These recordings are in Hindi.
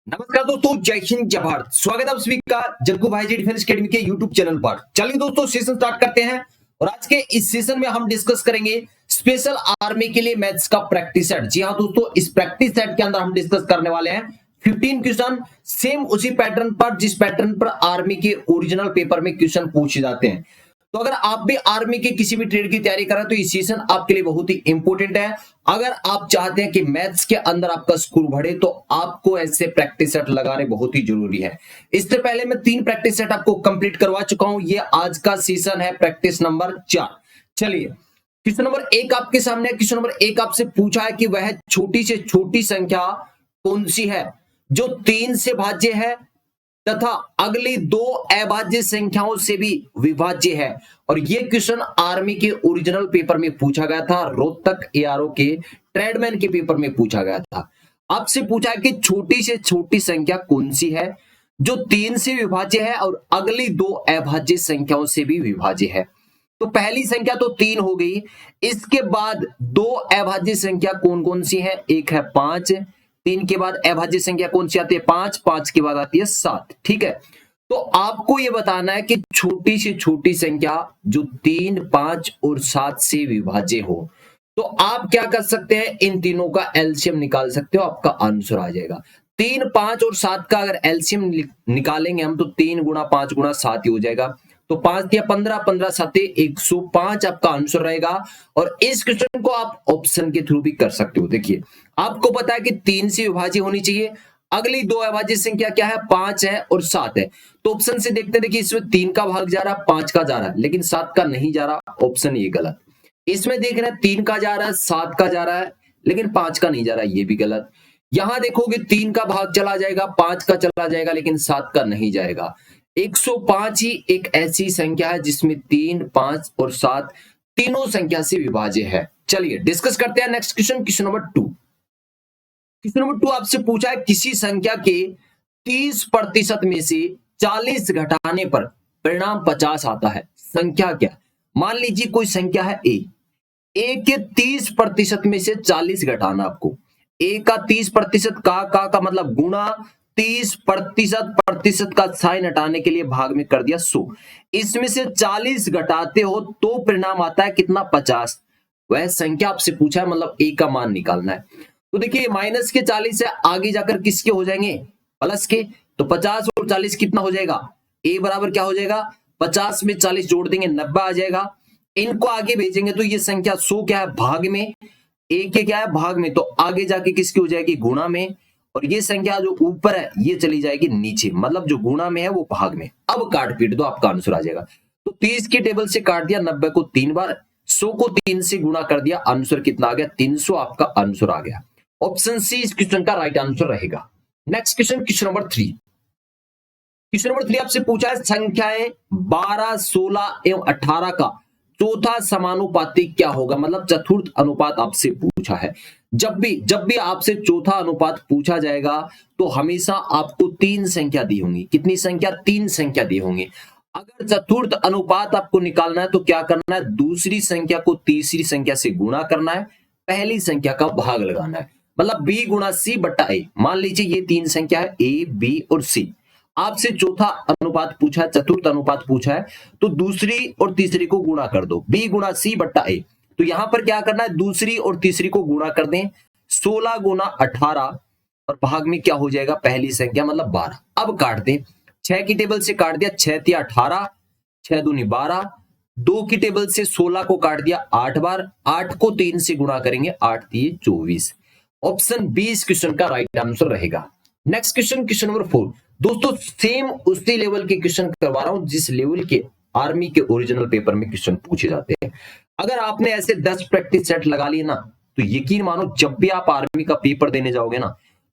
नमस्कार दोस्तों, जय हिंद जय भारत। स्वागत है आप सभी का जग्गू भाई जी डिफेंस एकेडमी के यूट्यूब चैनल पर। चलिए दोस्तों, सेशन स्टार्ट करते हैं और आज के इस सेशन में हम डिस्कस करेंगे स्पेशल आर्मी के लिए मैथ्स का प्रैक्टिस सेट। जी हाँ दोस्तों, इस प्रैक्टिस सेट के अंदर हम डिस्कस करने वाले हैं 15 क्वेश्चन सेम उसी पैटर्न पर जिस पैटर्न पर आर्मी के ओरिजिनल पेपर में क्वेश्चन पूछे जाते हैं। तो अगर आप भी आर्मी के किसी भी ट्रेड की तैयारी कर रहे हैं तो ये सेशन आपके लिए बहुत ही इंपॉर्टेंट है। अगर आप चाहते हैं कि मैथ्स के अंदर आपका स्कोर बढ़े तो आपको ऐसे प्रैक्टिस सेट लगाने बहुत ही जरूरी है। इससे पहले मैं 3 प्रैक्टिस सेट आपको कंप्लीट करवा चुका हूं। ये आज का सेशन है प्रैक्टिस नंबर 4। चलिए, क्वेश्चन नंबर 1 आपके सामने है। क्वेश्चन नंबर 1 आपसे पूछा है कि वह छोटी से छोटी संख्या कौन सी है जो 3 से भाज्य है तथा अगली 2 अभाज्य संख्याओं से भी विभाज्य है। और यह क्वेश्चन आर्मी के ओरिजिनल पेपर में पूछा गया था, रोहतक एआरओ के ट्रेडमैन के पेपर में पूछा गया था। आपसे पूछा है कि छोटी से छोटी संख्या कौन सी है जो 3 से विभाज्य है और अगली 2 अभाज्य संख्याओं से भी विभाज्य है। तो पहली संख्या तो 3 हो गई। इसके बाद 2 अभाज्य संख्या कौन कौन सी है? एक है 5, 3 के बाद अभाज्य संख्या कौन सी आती है? 5, 5 के बाद आती है 7। ठीक है, तो आपको यह बताना है कि छोटी से छोटी संख्या जो 3, 5 और 7 से विभाज्य हो। तो आप क्या कर सकते हैं, इन तीनों का एलसीएम निकाल सकते हो, आपका आंसर आ जाएगा। 3, 5 और 7 का अगर एलसीएम निकालेंगे हम तो 3 गुणा 5 गुणा 7 ही हो जाएगा। तो 5 दिया 15, 15 7 105 आपका आंसर रहेगा। और इस क्वेश्चन को आप ऑप्शन के थ्रू भी कर सकते हो। देखिए, आपको पता है कि 3 से विभाज्य होनी चाहिए, अगली 2 अभाज्य संख्या क्या है? 5 है और 7 है। तो ऑप्शन से देखते हैं, देखिए इसमें 3 का भाग जा रहा है, 5 का जा रहा है, लेकिन 7 का नहीं जा रहा। ऑप्शन ये गलत। इसमें देख रहे हैं 3 का जा रहा है, 7 का जा रहा है, लेकिन 5 का नहीं जा रहा, ये भी गलत। यहां देखोगे 3 का भाग चला जाएगा, 5 का चला जाएगा, लेकिन 7 का नहीं जाएगा। 105 ही एक ऐसी संख्या है जिसमें 3, 5 और 7 तीनों संख्या से विभाज्य है। चलिए डिस्कस करते हैं next question, question number 2। Question number 2 आपसे पूछा है किसी संख्या के 30% में से 40 घटाने पर परिणाम 50 आता है, संख्या क्या? मान लीजिए कोई संख्या है ए के 30% में से 40 घटाना। आपको ए का 30% का मतलब गुणा 30% का साइन हटाने के लिए भाग में कर दिया 100। इसमें से 40 घटाते हो तो परिणाम आता है कितना? 50। वह संख्या आपसे पूछा है, मतलब ए का मान निकालना है। तो देखिए माइनस के 40 है, आगे जाकर किसके हो जाएंगे? प्लस के। तो 50 और 40 कितना हो जाएगा? ए बराबर क्या हो जाएगा? 50 में 40 जोड़ देंगे 90 आ जाएगा। इनको आगे भेजेंगे तो ये संख्या 100 क्या है? भाग में। ए के क्या है? भाग में। तो आगे जाके किसकी हो जाएगी? गुणा में। और ये संख्या जो ऊपर है ये चली जाएगी नीचे, मतलब जो गुणा में है वो भाग में। अब काट पीट दो, आपका आंसर आ जाएगा। तो 30 की टेबल से काट दिया, 90 को 3 बार, 100 को 3 से गुणा कर दिया, आंसर कितना आ गया? 300 आपका आंसर आ गया। ऑप्शन सी इस क्वेश्चन का राइट आंसर रहेगा। Next question, question number 3। Question number 3 आपसे पूछा है संख्याएं 12, 16 एवं 18 का चौथा समानुपाती क्या होगा? मतलब चतुर्थ अनुपात आपसे पूछा है। जब भी आपसे चौथा अनुपात पूछा जाएगा तो हमेशा आपको 3 संख्या दी होंगी। कितनी संख्या? 3 संख्या दी होंगी। अगर चतुर्थ अनुपात आपको निकालना है तो क्या करना है? दूसरी संख्या को तीसरी संख्या से गुणा करना है, पहली संख्या का भाग लगाना है, मतलब b गुणा c बट्टा a। मान लीजिए ये 3 संख्या है a, b और c। आपसे चौथा अनुपात पूछा है, चतुर्थ अनुपात पूछा है, तो दूसरी और तीसरी को गुणा कर दो, b गुणा c बट्टा a। तो यहां पर क्या करना है? दूसरी और तीसरी को गुणा कर दें, 16 गुणा 18 और भाग में क्या हो जाएगा? पहली संख्या मतलब 12। अब काट दें, 6 की टेबल से काट दिया, 6 तिया 18, 6 दूनी 12, 2 की टेबल से 16 को काट दिया 8 बार, 8 को 3 से गुणा करेंगे, 8 तिये 24। ऑप्शन बी इस क्वेश्चन का राइट आंसर रहेगा। Next question, question number 4। दोस्तों सेम उसी लेवल के क्वेश्चन करवा रहा हूं जिस लेवल के आर्मी के ओरिजिनल पेपर में क्वेश्चन पूछे जाते हैं। अगर आपने ऐसे 10 प्रैक्टिस सेट लगा लिए ना तो यकीन मानो जब भी आप आर्मी का पेपर देने जाओगे ना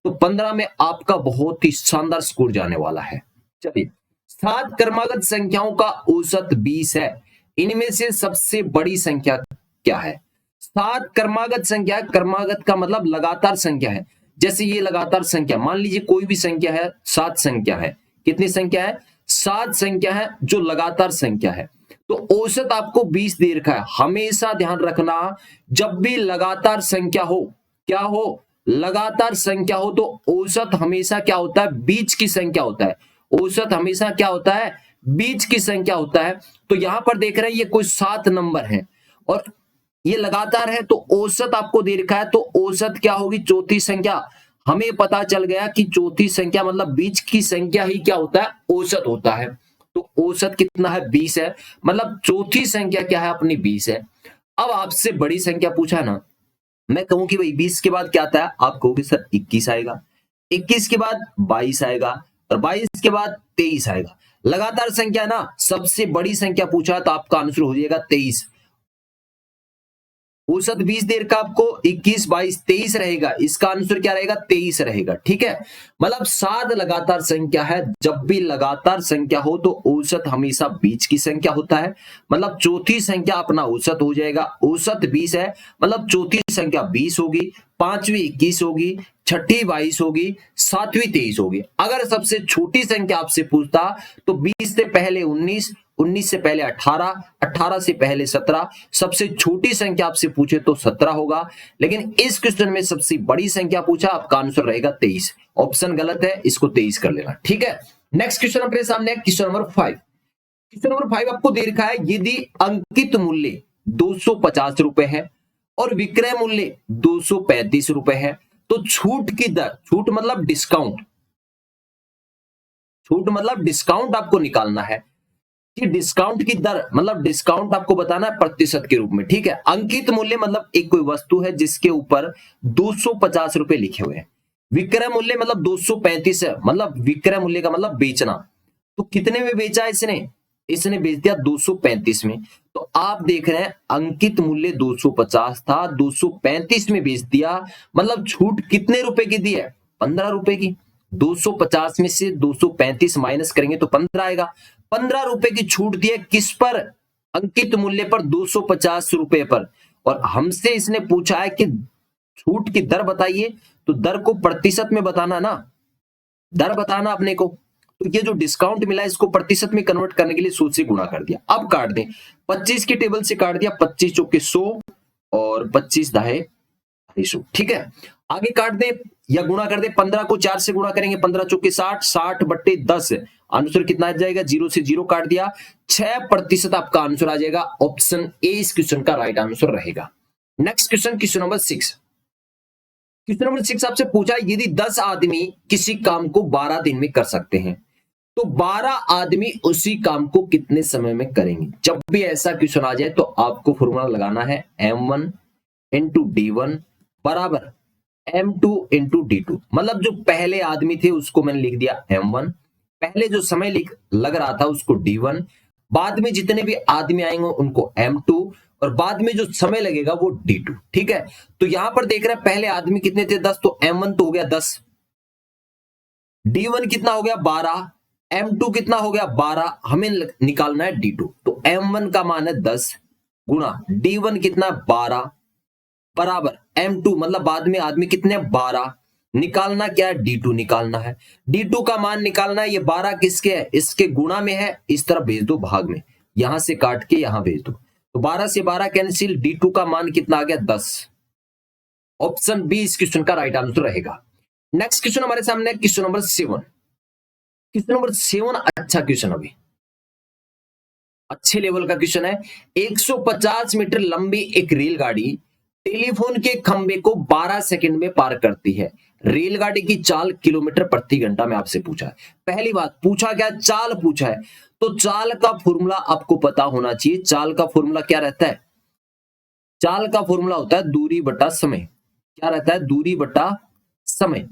तो 15 में आपका बहुत ही शानदार स्कोर जाने वाला है। चलिए, 7 क्रमागत संख्याओं का औसत 20 है, इनमें से सबसे बड़ी संख्या क्या है? 7 क्रमागत संख्या, क्रमागत का मतलब लगातार संख्या है। जैसे ये लगातार संख्या, मान लीजिए कोई भी संख्या है, 7 संख्या है। कितनी संख्या है? 7 संख्या है जो लगातार संख्या है। तो औसत आपको 20 दे रखा है। हमेशा ध्यान रखना, जब भी लगातार संख्या हो, क्या हो? लगातार संख्या हो तो औसत हमेशा क्या होता है, बीच की संख्या होता है। औसत हमेशा क्या होता है, बीच की संख्या होता है। तो यहां पर देख रहे हैं ये कोई 7 नंबर है और ये लगातार है, तो औसत आपको दे रखा है, तो औसत क्या होगी, चौथी संख्या। हमें पता चल गया कि चौथी संख्या मतलब बीच की संख्या ही क्या होता है, औसत होता है। तो औसत कितना है, 20 है, मतलब चौथी संख्या क्या है अपनी, 20 है। अब आपसे बड़ी संख्या पूछा ना, मैं कहूं कि भाई 20 के बाद क्या आता है, आप कहोगे सर 21 आएगा, 21 के बाद 22 आएगा और 22 के बाद 23 आएगा। लगातार संख्या ना, सबसे बड़ी संख्या पूछा तो आपका आंसर हो जाएगा 23। औसत 20 देर का आपको 21, 22, 23 रहेगा, इसका आंसर क्या रहेगा, 23 रहेगा। ठीक है, मतलब 7 लगातार संख्या है। जब भी लगातार संख्या हो तो औसत हमेशा बीच की संख्या होता है, मतलब चौथी संख्या अपना औसत हो जाएगा। औसत 20 है, मतलब चौथी संख्या 20 होगी, पांचवी 21 होगी, छठी 22 होगी, सातवीं 23 होगी। अगर सबसे छोटी संख्या आपसे पूछता तो 20 से पहले 19, 19 से पहले 18, 18 से पहले 17, सबसे छोटी संख्या आपसे पूछे तो 17 होगा। लेकिन इस क्वेश्चन में सबसे बड़ी संख्या पूछा, आपका आंसर रहेगा 23। ऑप्शन गलत है, इसको 23 कर लेना। ठीक है, नेक्स्ट क्वेश्चन अपने सामने है, क्वेश्चन नंबर 5। क्वेश्चन नंबर 5 आपको दे रखा है, यदि अंकित मूल्य 250 रुपए है और विक्रय मूल्य 235 रुपए है तो छूट की दर, छूट मतलब डिस्काउंट, छूट मतलब डिस्काउंट आपको निकालना है कि डिस्काउंट की दर मतलब डिस्काउंट आपको बताना है प्रतिशत के रूप में। ठीक है, अंकित मूल्य मतलब एक कोई वस्तु है जिसके ऊपर 250 रुपए लिखे हुए हैं। विक्रय मूल्य मतलब 235 है, मतलब विक्रय मूल्य का मतलब बेचना। तो कितने में बेचा है इसने, इसने बेच दिया 235 में। तो आप देख रहे हैं अंकित मूल्य 250 था, 235 में बेच दिया, मतलब छूट कितने रुपए की दी है, 15 रुपए की। 250 में से 235 माइनस करेंगे तो 15 आएगा। 15 रुपए की छूट दी है किस पर, अंकित मूल्य पर, 250 रुपए पर। और हमसे इसने पूछा है कि छूट की दर बताइए, तो दर को प्रतिशत में बताना ना, दर बताना अपने को। तो ये जो डिस्काउंट मिला है इसको प्रतिशत में कन्वर्ट करने के लिए 100 से गुणा कर दिया। अब काट दें, 25 की टेबल से काट दिया, 25 चौके 100 और 25 दाहे 250। ठीक है, आगे काट दें या गुणा कर दे, 15 को 4 से गुणा करेंगे, 15 चौके 60, 60 बट्टे 10, आंसर कितना आ जाएगा, 0 से 0 काट दिया, 6% आपका आंसर आ जाएगा। ऑप्शन ए इस क्वेश्चन का राइट आंसर रहेगा। Next question, question number 6। Question number 6 आपसे पूछा, यदि 10 आदमी किसी काम को 12 दिन में कर सकते हैं तो 12 आदमी उसी काम को कितने समय में करेंगे। जब भी ऐसा क्वेश्चन आ जाए तो आपको फॉर्मूला लगाना है, M1 इंटू D1 बराबर M2 इंटू D2। मतलब जो पहले आदमी थे उसको मैंने लिख दिया M1, पहले जो समय लग रहा था उसको D1, बाद में जितने भी आदमी आएंगे उनको M2 और बाद में जो समय लगेगा वो D2। ठीक है, तो यहां पर देख रहे हैं पहले आदमी कितने थे, 10, तो M1 तो हो गया 10, D1 कितना हो गया 12, M2 कितना हो गया 12, हमें निकालना है D2। तो M1 का मान है 10 गुणा D1 कितना 12 बराबर M2 मतलब बाद में आदमी कितने 12, निकालना क्या है, D2 निकालना है। D2 का मान निकालना है, ये 12 किसके है, इसके गुणा में है, इस तरफ भेज दो भाग में, यहां से काट के यहां भेज दो। तो 12 से 12 कैंसिल, D2 का मान कितना आ गया 10। ऑप्शन बी इस क्वेश्चन का राइट आंसर रहेगा। नेक्स्ट क्वेश्चन हमारे सामने है, क्वेश्चन नंबर 7। क्वेश्चन नंबर 7 अच्छा क्वेश्चन, अभी अच्छे लेवल का क्वेश्चन है। 150 मीटर लंबी एक रेलगाड़ी टेलीफोन के खंबे को 12 सेकंड में पार करती है। रेलगाड़ी की चाल किलोमीटर प्रति घंटा में आपसे पूछा है। पहली बात पूछा क्या, चाल पूछा है, तो चाल का फॉर्मूला आपको पता होना चाहिए। चाल का फॉर्मूला क्या रहता है, चाल का फॉर्मूला होता है दूरी बटा समय। क्या रहता है, दूरी बटा समय।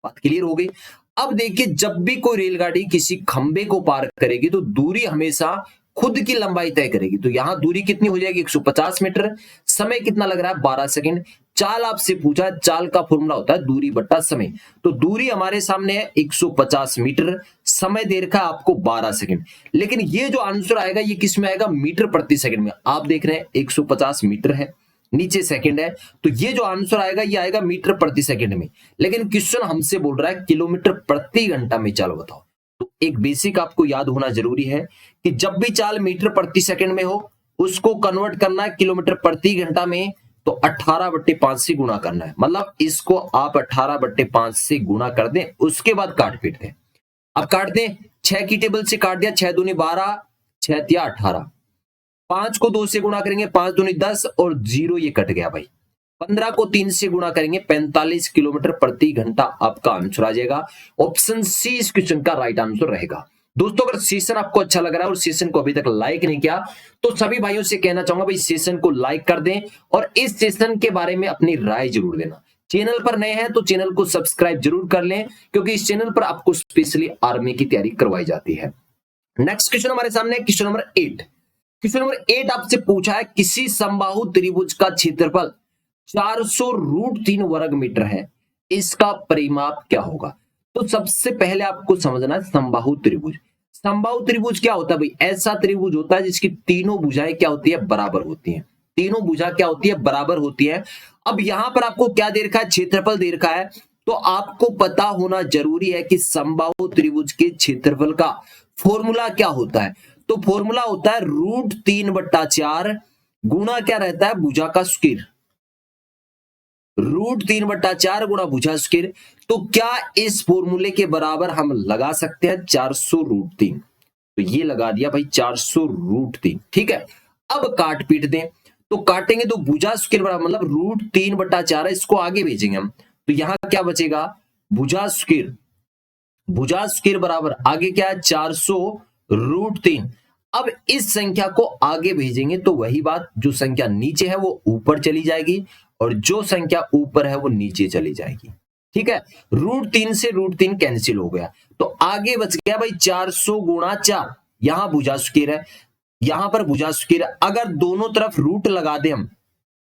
बात क्लियर हो गई। अब देखिए, जब भी कोई रेलगाड़ी किसी खंबे को पार करेगी तो दूरी हमेशा खुद की लंबाई तय करेगी। तो यहां दूरी कितनी हो जाएगी 150 मीटर, समय कितना लग रहा है 12 सेकंड। चाल आपसे पूछा, चाल का फॉर्मूला होता है दूरी बट्टा समय। तो दूरी हमारे सामने है 150 मीटर, समय दे रखा है आपको 12 सेकंड। लेकिन ये जो आंसर आएगा ये किस में आएगा, मीटर प्रति सेकंड में। आप देख रहे हैं 150 मीटर है, नीचे सेकंड है, तो ये जो आंसर आएगा ये आएगा मीटर प्रति सेकंड में। लेकिन क्वेश्चन हमसे बोल रहा है किलोमीटर प्रति घंटा में चाल बताओ। तो एक बेसिक आपको याद होना जरूरी है कि जब भी चाल मीटर प्रति सेकंड में हो उसको कन्वर्ट करना है किलोमीटर प्रति घंटा में। तो 18/5 से गुणा करना है, मतलब इसको आप 18/5 से गुणा कर दें, उसके बाद काट पीट दें। अब काट दें, 6 की टेबल से काट दिया, 6 दूनी 12, 6 तिया 18, 5 को 2 से गुणा करेंगे, 5 दूनी 10 और 0 ये कट गया भाई। 15 को 3 से गुणा करेंगे, 45 किलोमीटर प्रति घंटा आपका आंसर आ जाएगा। ऑप्शन सी इस क्वेश्चन का राइट आंसर रहेगा। दोस्तों अगर सेशन आपको अच्छा लग रहा है और सेशन को अभी तक लाइक नहीं किया तो सभी भाइयों से कहना चाहूंगा भाई सेशन को लाइक कर दें और इस सेशन के बारे में अपनी राय जरूर देना। चैनल पर नए हैं तो चैनल को सब्सक्राइब जरूर कर लें, क्योंकि इस चैनल पर आपको स्पेशली आर्मी की तैयारी करवाई जाती है। नेक्स्ट क्वेश्चन हमारे सामने है क्वेश्चन नंबर 8। क्वेश्चन नंबर 8 आपसे पूछा है किसी समबाहु त्रिभुज का क्षेत्रफल 400√3 वर्ग मीटर है, इसका परिमाप क्या होगा। तो सबसे पहले आपको समझना है समबाहु त्रिभुज। समबाहु त्रिभुज क्या होता है भाई, ऐसा त्रिभुज होता है जिसकी तीनों भुजाएं क्या होती है, बराबर होती हैं। तीनों भुजा क्या होती है, बराबर होती है। अब यहां पर आपको क्या दे रखा है, क्षेत्रफल दे रखा है, तो आपको पता होना जरूरी है कि समबाहु त्रिभुज के क्षेत्रफल का फॉर्मूला क्या होता है। तो फॉर्मूला होता है √3/4 गुणा क्या रहता है, भुजा का स्क्वायर। √3/4 गुणा भुजा स्क्वायर। तो क्या इस फॉर्मूले के बराबर हम लगा सकते हैं 400√3, तो ये लगा दिया भाई 400√3। ठीक है, अब काट पीट दें, तो काटेंगे तो भुजा स्क्वायर बराबर मतलब √3/4 है, इसको आगे भेजेंगे हम, तो यहां क्या बचेगा, भुजा स्क्वायर। भुजा स्क्वायर बराबर आगे क्या है 400√3। अब इस संख्या को आगे भेजेंगे तो वही बात, जो संख्या नीचे है वो ऊपर चली जाएगी और जो संख्या ऊपर है वो नीचे चली जाएगी। ठीक है, √3 से √3 कैंसिल हो गया, तो आगे बच गया भाई 400 गुणा 4। यहां भुजा स्क्वायर है, यहां पर भुजा स्क्वायर। अगर दोनों तरफ रूट लगा दे, हम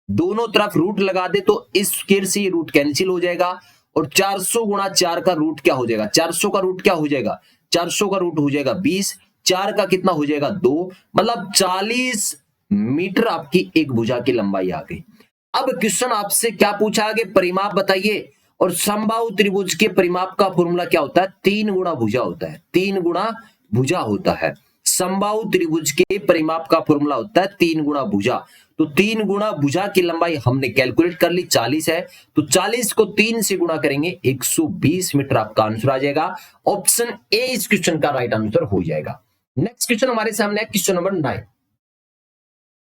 दोनों तरफ रूट लगा दे तो इस स्क्वायर से ये रूट कैंसिल हो जाएगा और 400 गुणा 4 का रूट क्या हो जाएगा, 400 का रूट क्या हो जाएगा, 400 का रूट हो जाएगा 20, 4 का कितना हो जाएगा 2, मतलब 40 मीटर आपकी एक भुजा की लंबाई आ गई। अब क्वेश्चन आपसे क्या पूछा, आगे परिमाप बताइए, और समबाहु त्रिभुज के परिमाप का फॉर्मूला क्या होता है, 3 गुणा भुजा होता है। 3 गुणा भुजा होता है। समबाहु त्रिभुज के परिमाप का फॉर्मूला होता है 3 गुणा भुजा। तो 3 गुणा भुजा की लंबाई हमने कैलकुलेट कर ली, 40 है, तो 40 को 3 से गुणा करेंगे 120 मीटर आपका आंसर आ जाएगा। ऑप्शन ए इस क्वेश्चन का राइट आंसर हो जाएगा। नेक्स्ट क्वेश्चन हमारे सामने है क्वेश्चन नंबर 9।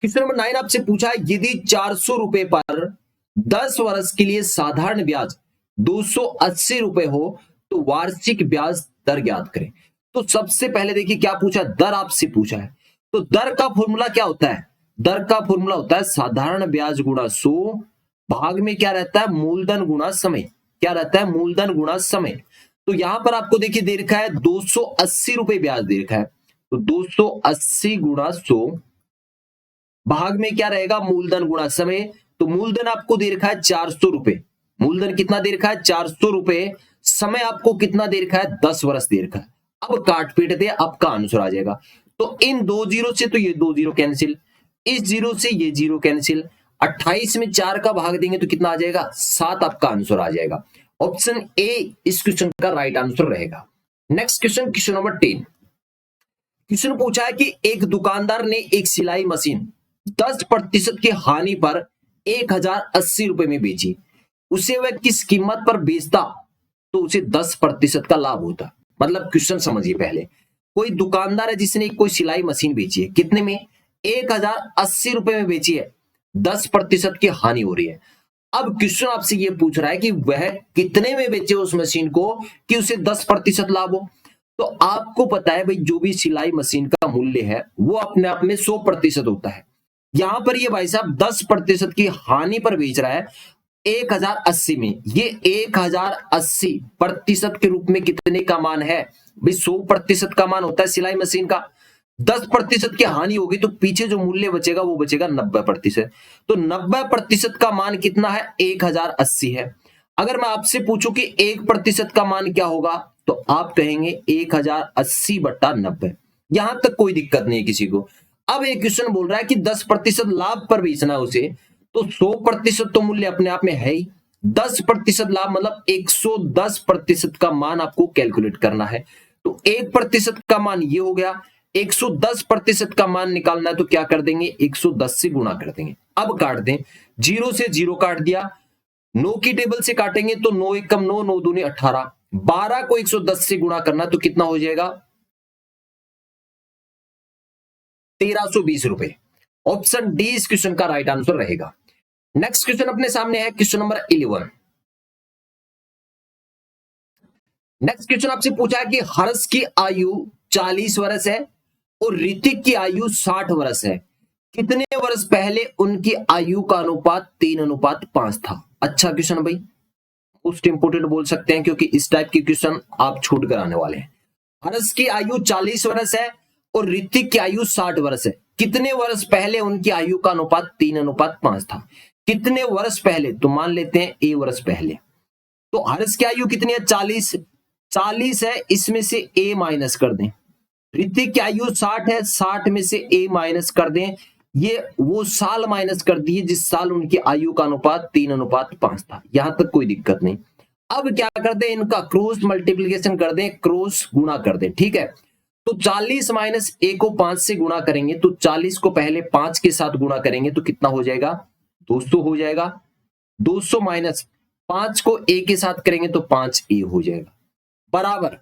क्वेश्चन नंबर 9 आपसे पूछा है यदि 400 रुपए पर 10 वर्ष के लिए साधारण ब्याज 280 रुपए हो तो वार्षिक ब्याज दर ज्ञात करें। तो सबसे पहले देखिए क्या पूछा, दर आपसे पूछा है, तो दर का फॉर्मूला क्या होता है, दर का फॉर्मूला होता है साधारण ब्याज गुणा 100 भाग में क्या रहता है, मूलधन गुणा समय। क्या रहता है, मूलधन गुणा समय। तो यहां पर आपको देखिए दे रखा है 280 रुपए ब्याज दे रखा है, तो 280 गुणा 100 भाग में क्या रहेगा, मूलधन गुणा समय। तो मूलधन आपको दे रखा है 400 रुपए, मूलधन कितना दे रखा है 400 रुपए, समय आपको कितना दे रखा है 10 वर्ष दे रखा है। अब काट पीट दे, आपका आंसर आ जाएगा। तो इन 2 जीरो से तो ये 2 जीरो कैंसिल, इस जीरो से ये जीरो कैंसिल, 28 में 4 का भाग देंगे तो कितना आ जाएगा 7, आपका आंसर आ जाएगा। ऑप्शन ए इस क्वेश्चन का राइट आंसर रहेगा। Next question, question number 10। Question पूछा है कि एक दुकानदार ने एक सिलाई मशीन 10% की हानि पर 1080 रुपए में बेची, उसे वह किस कीमत पर बेचता तो उसे 10% का लाभ होता। मतलब क्वेश्चन समझिए पहले, कोई दुकानदार है जिसने कोई सिलाई मशीन बेची है, कितने में, 1080 रुपए में बेची है, 10% की हानि हो रही है। अब क्वेश्चन आपसे ये पूछ रहा है कि वह कितने में बेचे उस मशीन को कि उसे 10% लाभ हो। तो आपको पता है भाई जो भी सिलाई मशीन का मूल्य है वो अपने आप में 100% होता है। यहां पर ये भाई साहब 10% की हानि पर बेच रहा है 1080 में, ये 1080% के रूप में कितने का मान है भाई, 100% का मान होता है सिलाई मशीन का। 10% की हानि होगी तो पीछे जो मूल्य बचेगा वो बचेगा 90%। तो 90% का मान कितना है, 1080 है। अगर मैं आपसे पूछूं कि 1% का मान क्या होगा तो आप कहेंगे 1080/90। यहां तक कोई दिक्कत नहीं है किसी को। अब एक क्वेश्चन बोल रहा है कि 10% लाभ पर बेचना उसे, तो 100% तो मूल्य अपने आप में है ही, 10% लाभ मतलब 110% का मान आपको कैलकुलेट करना है। तो 1% का मान ये हो गया, 110% का मान निकालना है तो क्या कर देंगे, 110 से गुणा कर देंगे। अब काट दें, 0 से 0 काट दिया, 9 की टेबल से काटेंगे तो 9 एक कम 9, 9 दूनी 18, 12 को 110 से गुणा करना तो कितना हो जाएगा, 1320 रुपए। ऑप्शन डी इस क्वेश्चन का राइट आंसर रहेगा। नेक्स्ट क्वेश्चन अपने सामने है, क्वेश्चन नंबर 11। नेक्स्ट क्वेश्चन आपसे पूछा है कि हर्ष की आयु 40 वर्ष है और ऋतिक की आयु 60 वर्ष है, कितने वर्ष पहले उनकी आयु का अनुपात 3:5 था। अच्छा क्वेश्चन भाई, मोस्ट इंपोर्टेंट बोल सकते हैं क्योंकि इस टाइप के क्वेश्चन आप छूट कर आने वाले हैं। हर्ष की आयु 40 वर्ष है और ऋतिक की आयु 60 वर्ष है, कितने वर्ष पहले उनकी आयु का अनुपात 3:5 था। कितने वर्ष पहले, तो मान लेते हैं ए वर्ष पहले। तो हर्ष की आयु कितनी है, 40 है, इसमें से ए माइनस कर दें। ऋतिक की आयु 60 है, 60 में से ए माइनस कर दें। ये वो साल माइनस कर दिए जिस साल उनकी आयु का अनुपात 3:5 था। यहां तक कोई दिक्कत नहीं। अब क्या कर दें, इनका क्रॉस मल्टीप्लीकेशन कर दें, क्रॉस गुणा कर दें। ठीक है, तो 40 माइनस ए को 5 से गुणा करेंगे तो 40 को पहले 5 के साथ गुणा करेंगे तो कितना हो जाएगा, 200 हो जाएगा। 200 माइनस 5 को ए के साथ करेंगे तो 5 ए हो जाएगा, बराबर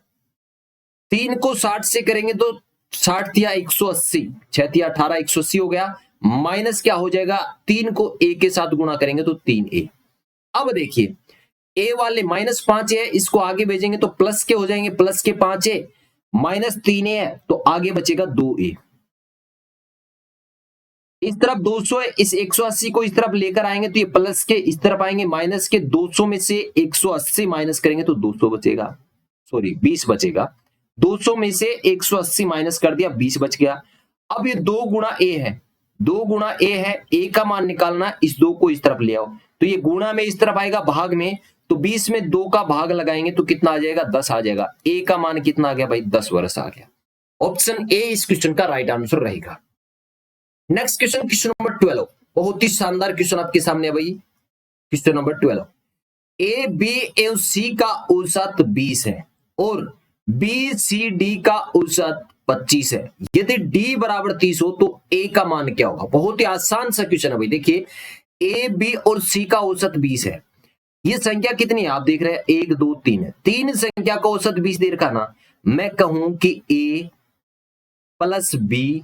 3 को 60 से करेंगे तो 60 तिया 180, 6 तिया 18, 180 हो गया। माइनस क्या हो जाएगा, 3 को ए के साथ गुणा करेंगे तो 3a। अब देखिए ए वाले -5 है, इसको आगे भेजेंगे तो प्लस के हो जाएंगे, प्लस के 5a माइनस 3a है तो आगे बचेगा 2a। इस तरफ 200 है, इस 180 को इस तरफ लेकर आएंगे तो ये प्लस के इस तरफ आएंगे, माइनस के 200 में से 180 माइनस करेंगे तो 200 बचेगा, सॉरी 20 बचेगा। 200 में से 180 माइनस कर दिया, 20 बच गया। अब ये 2 गुणा ए है, 2 गुणा ए है, ए का मान निकालना, इस 2 को इस तरफ ले आओ तो ये गुणा में इस तरफ आएगा भाग में, तो 20 में 2 का भाग लगाएंगे तो कितना आ जाएगा, 10 आ जाएगा। ए का मान कितना आ गया भाई, 10 वर्ष आ गया। ऑप्शन ए इस क्वेश्चन का राइट आंसर रहेगा। नेक्स्ट क्वेश्चन, क्वेश्चन नंबर 12, बहुत ही शानदार क्वेश्चन आपके सामने है भाई। क्वेश्चन नंबर 12, ए बी एवं सी का औसत 20 है और बी सी डी का औसत 25 है। यदि डी बराबर 30 हो तो ए का मान क्या होगा। बहुत ही आसान सा क्वेश्चन है भाई। देखिए ए बी और सी का औसत 20 है, ये संख्या कितनी है आप देख रहे हैं, 1 2 3 है, 3 संख्या का औसत 20 दे रखा ना। मैं कहूं कि ए प्लस बी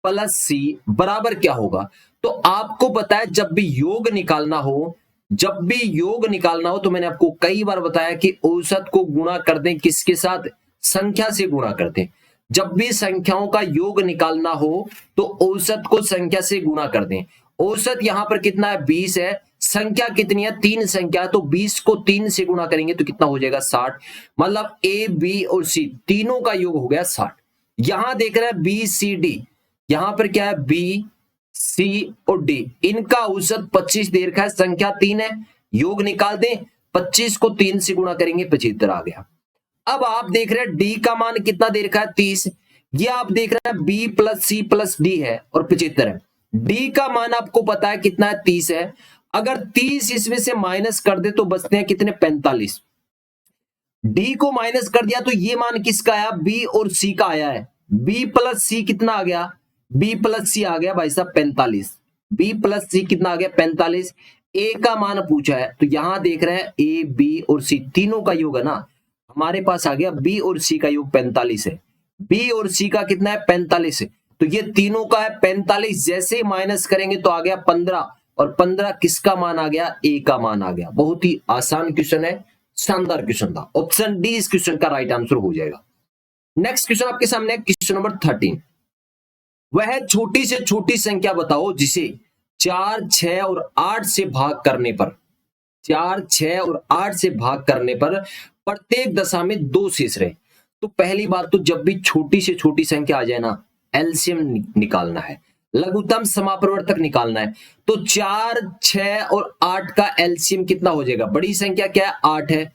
प्लस सी बराबर क्या होगा, तो आपको पता है जब भी योग निकालना हो, जब भी योग निकालना हो तो मैंने आपको कई बार बताया कि औसत को गुणा कर दें, किसके साथ, संख्या से गुणा कर दें। जब भी संख्याओं का योग निकालना हो तो औसत को संख्या से गुणा कर दें। औसत यहां पर कितना है, 20 है, संख्या कितनी है, 3 संख्या, तो 20 को 3 से गुणा करेंगे तो कितना हो जाएगा, 60। मतलब ए बी और सी तीनों का योग हो गया 60। यहां देख रहे हैं बी सी डी, यहां पर क्या है, बी सी और डी, इनका औसत 25 दे रखा है, संख्या 3 है, योग निकाल दें, 25 को 3 से गुणा करेंगे 75 आ गया। अब आप देख रहे हैं डी का मान कितना दे रखा है, 30। ये आप देख रहे हैं B plus C plus D है और 75 है। डी का मान आपको पता है कितना है, 30 है। अगर 30 इसमें से माइनस कर दे तो बचते हैं कितने, 45। डी को माइनस कर दिया तो ये मान किसका आया, बी और सी का आया है। बी प्लस सी कितना आ गया, बी प्लस सी आ गया भाई साहब 45। बी प्लस सी कितना आ गया, 45। ए का मान पूछा है तो यहां देख रहे हैं ए बी और सी तीनों का योग है ना, हमारे पास आ गया बी और सी का योग 45 है। बी और सी का कितना है, 45 है, तो ये तीनों का है 45। जैसे ही माइनस करेंगे तो आ गया 15 और 15 किसका मान आ गया, ए का मान आ गया। बहुत ही आसान क्वेश्चन है, शानदार क्वेश्चन था। ऑप्शन डी इस क्वेश्चन का राइट आंसर हो जाएगा। नेक्स्ट क्वेश्चन आपके सामने क्वेश्चन नंबर 13, वह छोटी से छोटी संख्या बताओ जिसे 4 6 और 8 से भाग करने पर, 4 6 और 8 से भाग करने पर प्रत्येक दशा में 2 शेष रहे। तो पहली बात तो जब भी छोटी से छोटी संख्या आ जाए ना, एलसीएम निकालना है, लघुत्तम समापवर्तक निकालना है। तो 4 6 और 8 का एलसीएम कितना हो जाएगा, बड़ी संख्या क्या है, 8 है।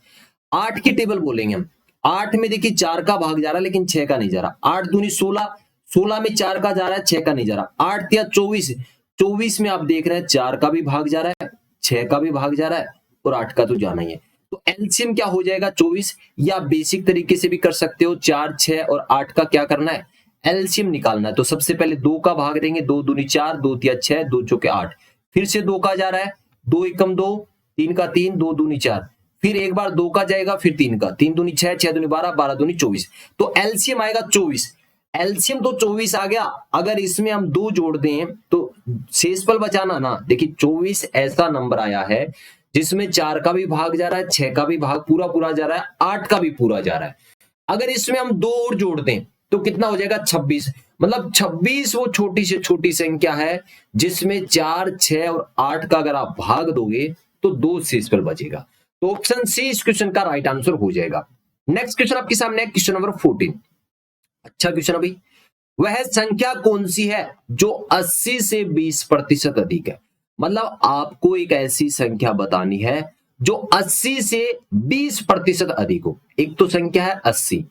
8 की टेबल बोलेंगे हम। 8 में देखिए 4 का भाग जा रहा है लेकिन 6 का नहीं जा रहा। 8 दूनी 16, 16 में 4 का जा रहा है, 6 का नहीं जा रहा। 8 या 24, 24 में आप देख रहे हैं 4 का भी भाग जा रहा है, 6 का भी भाग जा रहा है और 8 का तो जाना ही है। तो एलसीएम क्या हो जाएगा, 24। या बेसिक तरीके से भी कर सकते हो, 4 6 और 8 का क्या करना है, एलसीएम निकालना है। तो सबसे पहले 2 का भाग देंगे, 2 दूनी 4, 2 तिया 6, 2 चौके 8। फिर से 2 का जा रहा है, 2 एकम 2, 3 का 3, 2 दूनी 4। फिर एक बार 2 का जाएगा, फिर 3 का, 3 दूनी 6, 6 दूनी 12, 12 दूनी 24। तो एलसीएम आएगा 24। एलसीएम तो 24 आ गया। अगर इसमें हम 2 जोड़ दें तो शेषफल बचाना ना। देखिए 24 ऐसा नंबर आया है जिसमें 4 का भी भाग जा रहा है, 6 का भी भाग पूरा पूरा जा रहा है, 8 का भी पूरा जा रहा है। अगर इसमें हम 2 और जोड़ दें तो कितना हो जाएगा? 26। मतलब 26 वो छोटी से छोटी संख्या है जिसमें 4, 6 और 8 का अगर आप भाग दोगे तो 2 शेषफल बचेगा। तो ऑप्शन सी इस क्वेश्चन का राइट आंसर हो जाएगा। नेक्स्ट क्वेश्चन आपके सामने है, क्वेश्चन नंबर 14। अच्छा क्वेश्चन अभी, वह संख्या कौन सी है जो 80 से 20% अधिक है? मतलब आपको एक ऐसी संख्या बतानी है जो 80 से 20% अधिक हो। एक तो संख्या है 80,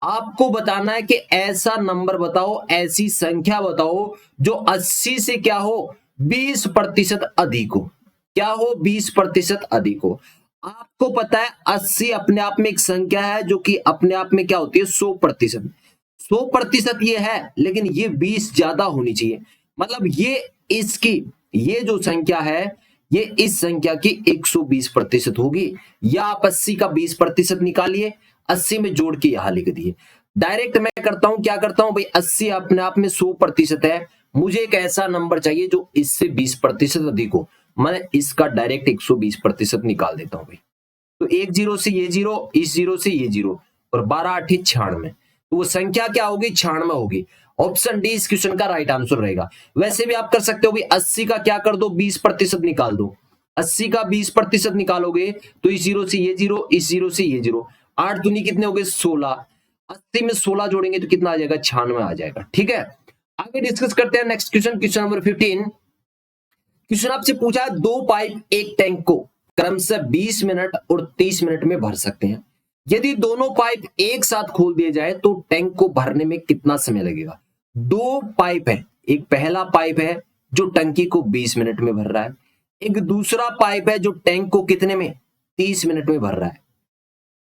आपको बताना है कि ऐसा नंबर बताओ, ऐसी संख्या बताओ जो 80 से क्या हो? 20% अधिक हो। क्या हो? 20% अधिक हो। आपको पता है 80 अपने आप में एक संख्या है जो कि अपने आप में क्या होती है? 100%। 100% ये है, लेकिन ये 20 ज्यादा होनी चाहिए। मतलब ये जो संख्या है ये इस संख्या की 120% होगी। या आप 80 का 20% निकालिए, 80 में जोड़ के यहां लिख दिए। डायरेक्ट मैं करता हूं, क्या करता हूं भाई, 80 अपने आप में 100% है, मुझे एक ऐसा नंबर चाहिए जो इससे 20% अधिक हो। मैं इसका डायरेक्ट 120% निकाल देता हूं भाई। तो एक जीरो से ये जीरो, इस जीरो से ये जीरो, और 12 8 96। तो वो संख्या क्या होगी? 96 होगी। ऑप्शन डी इस क्वेश्चन का राइट आंसर रहेगा। वैसे भी आप कर सकते हो भाई, 80 का क्या कर दो? 20% निकाल दो। 80 का 20% निकालोगे तो इस जीरो से ये जीरो, इस जीरो से ये जीरो, 8 दूनी कितने हो गए? 16। 80 में 16 जोड़ेंगे तो कितना आ जाएगा? 96 आ जाएगा। ठीक है, आगे डिस्कस करते हैं next question, question number 15। Question आपसे पूछा है, 2 पाइप एक टैंक को क्रमशः 20 मिनट और 30 मिनट में भर सकते हैं। यदि दोनों पाइप एक साथ खोल दिए जाए तो टैंक को भरने में कितना समय लगेगा? 2 पाइप है, एक पहला पाइप है जो टंकी को 20 मिनट में भर रहा है, एक दूसरा पाइप है जो टैंक को कितने में? 30 मिनट में भर रहा है।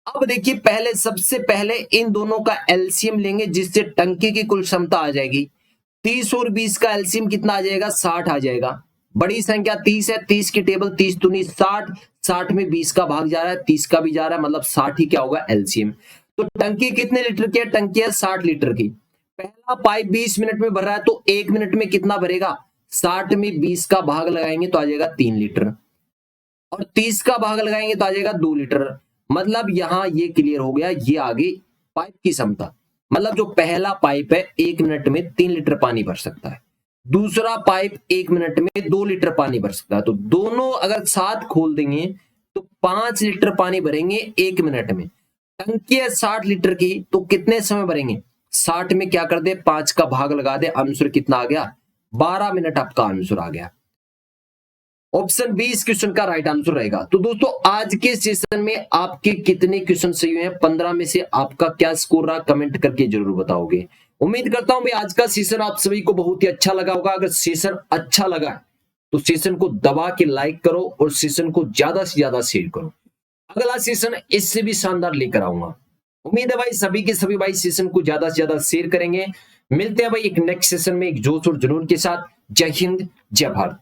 अब देखिए सबसे पहले इन दोनों का एलसीएम लेंगे जिससे टंकी की कुल क्षमता आ जाएगी। 30 और 20 का एलसीएम कितना आ जाएगा? 60 आ जाएगा। बड़ी संख्या 30 है, 30 की टेबल 30 दूनी 60, 60 में 20 का भाग जा रहा है, 30 का भी जा रहा है, मतलब 60 ही क्या होगा? एलसीएम। तो टंकी कितने लीटर की है? टंकी है 60 लीटर की। पहला पाइप 20 मिनट में भर रहा है तो 1 मिनट में कितना भरेगा? 60 में 20 का भाग लगाएंगे तो आ जाएगा 3 लीटर, और 30 का भाग लगाएंगे तो आ जाएगा 2 लीटर। मतलब यहां ये क्लियर हो गया, ये आगे पाइप की क्षमता। मतलब जो पहला पाइप है 1 मिनट में 3 लीटर पानी भर सकता है, दूसरा पाइप 1 मिनट में 2 लीटर पानी भर सकता है। तो दोनों अगर साथ खोल देंगे तो 5 लीटर पानी भरेंगे 1 मिनट में। टंकी है 60 लीटर की, तो कितने समय भरेंगे? 60 में क्या कर दे? 5 का भाग लगा दे, आंसर कितना आ गया? 12 मिनट आपका आंसर आ गया। ऑप्शन बी इस क्वेश्चन का राइट आंसर रहेगा। तो दोस्तों आज के सेशन में आपके कितने क्वेश्चन सही हुए हैं? 15 में से आपका क्या स्कोर रहा? कमेंट करके जरूर बताओगे। उम्मीद करता हूं भाई आज का सेशन आप सभी को बहुत ही अच्छा लगा होगा। अगर सेशन अच्छा लगा तो सेशन को दबा के लाइक करो और सेशन को ज्यादा से ज्यादा शेयर करो। अगला सेशन इससे भी शानदार लेकर आऊंगा। उम्मीद है भाई सभी के सभी भाई सेशन को ज्यादा से ज्यादा शेयर करेंगे। मिलते हैं भाई एक नेक्स्ट सेशन में एक जोश और जुनून के साथ। जय हिंद, जय भारत।